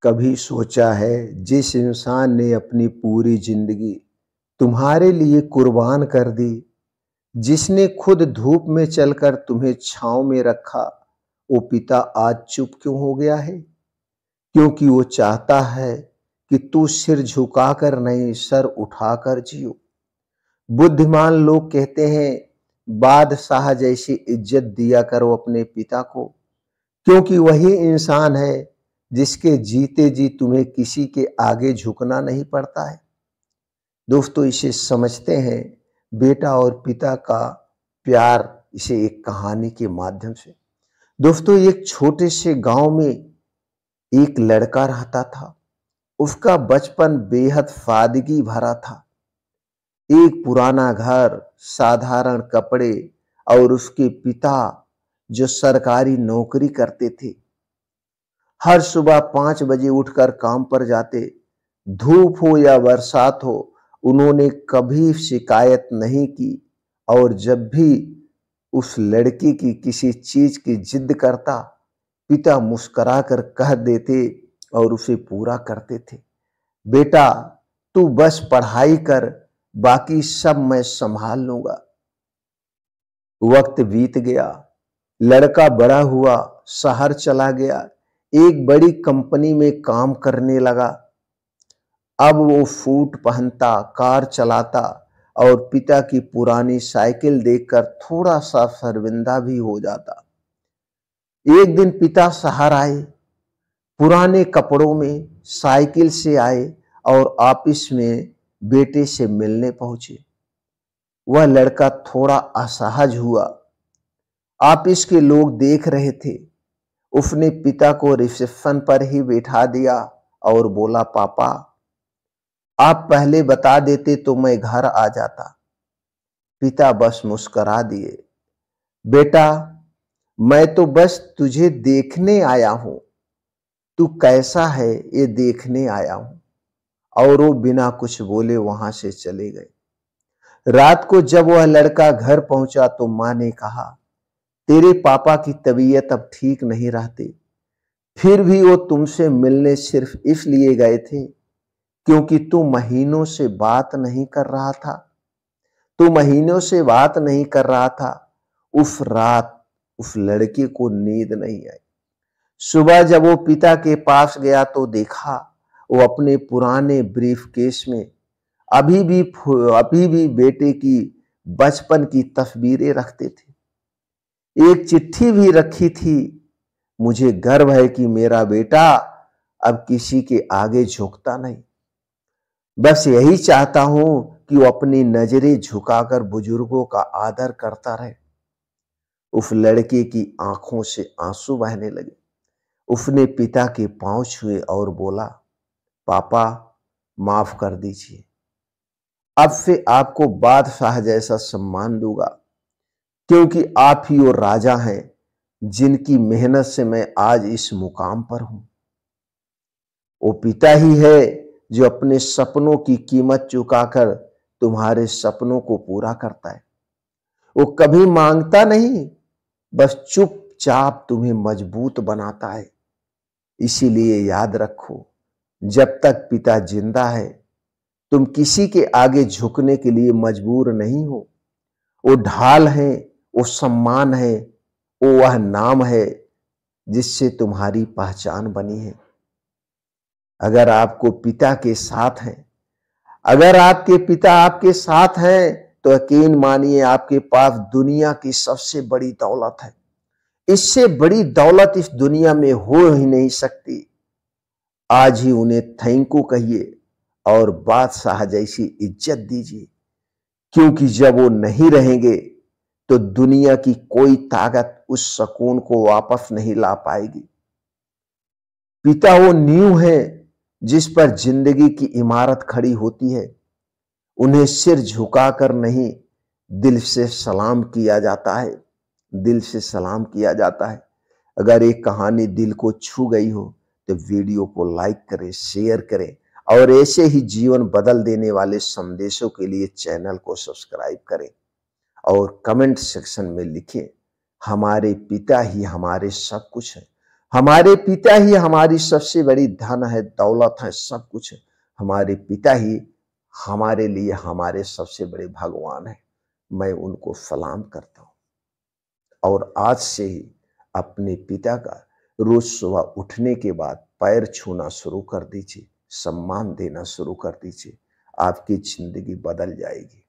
कभी सोचा है जिस इंसान ने अपनी पूरी जिंदगी तुम्हारे लिए कुर्बान कर दी, जिसने खुद धूप में चलकर तुम्हें छांव में रखा, वो पिता आज चुप क्यों हो गया है? क्योंकि वो चाहता है कि तू सिर झुकाकर नहीं, सर उठाकर जियो। बुद्धिमान लोग कहते हैं, बादशाह जैसी इज्जत दिया करो अपने पिता को, क्योंकि वही इंसान है जिसके जीते जी तुम्हें किसी के आगे झुकना नहीं पड़ता है। दोस्तों, इसे समझते हैं बेटा और पिता का प्यार, इसे एक कहानी के माध्यम से। दोस्तों, एक छोटे से गांव में एक लड़का रहता था। उसका बचपन बेहद सादगी भरा था। एक पुराना घर, साधारण कपड़े और उसके पिता जो सरकारी नौकरी करते थे। हर सुबह 5 बजे उठकर काम पर जाते। धूप हो या बरसात हो, उन्होंने कभी शिकायत नहीं की। और जब भी उस लड़की की किसी चीज की जिद करता, पिता मुस्कुराकर कह देते और उसे पूरा करते थे। बेटा, तू बस पढ़ाई कर, बाकी सब मैं संभाल लूंगा। वक्त बीत गया, लड़का बड़ा हुआ, शहर चला गया, एक बड़ी कंपनी में काम करने लगा। अब वो सूट पहनता, कार चलाता और पिता की पुरानी साइकिल देखकर थोड़ा सा शर्मिंदा भी हो जाता। एक दिन पिता शहर आए, पुराने कपड़ों में, साइकिल से आए और ऑफिस में बेटे से मिलने पहुंचे। वह लड़का थोड़ा असहज हुआ। ऑफिस के लोग देख रहे थे। उसने पिता को रिसेप्शन पर ही बैठा दिया और बोला, पापा, आप पहले बता देते तो मैं घर आ जाता। पिता बस मुस्कुरा दिए। बेटा, मैं तो बस तुझे देखने आया हूं। तू कैसा है ये देखने आया हूं। और वो बिना कुछ बोले वहां से चले गए। रात को जब वह लड़का घर पहुंचा तो मां ने कहा, तेरे पापा की तबीयत अब ठीक नहीं रहती। फिर भी वो तुमसे मिलने सिर्फ इसलिए गए थे क्योंकि तू महीनों से बात नहीं कर रहा था। तू महीनों से बात नहीं कर रहा था। उस रात उस लड़के को नींद नहीं आई। सुबह जब वो पिता के पास गया तो देखा वो अपने पुराने ब्रीफकेस में अभी भी बेटे की बचपन की तस्वीरें रखते थे। एक चिट्ठी भी रखी थी, मुझे गर्व है कि मेरा बेटा अब किसी के आगे झुकता नहीं। बस यही चाहता हूं कि वो अपनी नजरें झुकाकर बुजुर्गों का आदर करता रहे। उस लड़के की आंखों से आंसू बहने लगे। उसने पिता के पांव छुए और बोला, पापा, माफ कर दीजिए। अब से आपको बादशाह जैसा सम्मान दूंगा, क्योंकि आप ही वो राजा हैं जिनकी मेहनत से मैं आज इस मुकाम पर हूं। वो पिता ही है जो अपने सपनों की कीमत चुकाकर तुम्हारे सपनों को पूरा करता है। वो कभी मांगता नहीं, बस चुपचाप तुम्हें मजबूत बनाता है। इसीलिए याद रखो, जब तक पिता जिंदा है तुम किसी के आगे झुकने के लिए मजबूर नहीं हो। वो ढाल है, वो सम्मान है, वो वह नाम है जिससे तुम्हारी पहचान बनी है। अगर आपको पिता के साथ हैं, अगर आपके पिता आपके साथ हैं, तो यकीन मानिए आपके पास दुनिया की सबसे बड़ी दौलत है। इससे बड़ी दौलत इस दुनिया में हो ही नहीं सकती। आज ही उन्हें थैंक यू कहिए और बादशाह जैसी इज्जत दीजिए, क्योंकि जब वो नहीं रहेंगे तो दुनिया की कोई ताकत उस सुकून को वापस नहीं ला पाएगी। पिता वो नींव है जिस पर जिंदगी की इमारत खड़ी होती है। उन्हें सिर झुकाकर नहीं, दिल से सलाम किया जाता है। दिल से सलाम किया जाता है। अगर एक कहानी दिल को छू गई हो तो वीडियो को लाइक करें, शेयर करें और ऐसे ही जीवन बदल देने वाले संदेशों के लिए चैनल को सब्सक्राइब करें और कमेंट सेक्शन में लिखें, हमारे पिता ही हमारे सब कुछ है। हमारे पिता ही हमारी सबसे बड़ी धन है, दौलत है, सब कुछ है। हमारे पिता ही हमारे लिए हमारे सबसे बड़े भगवान है। मैं उनको सलाम करता हूं और आज से ही अपने पिता का रोज सुबह उठने के बाद पैर छूना शुरू कर दीजिए, सम्मान देना शुरू कर दीजिए। आपकी जिंदगी बदल जाएगी।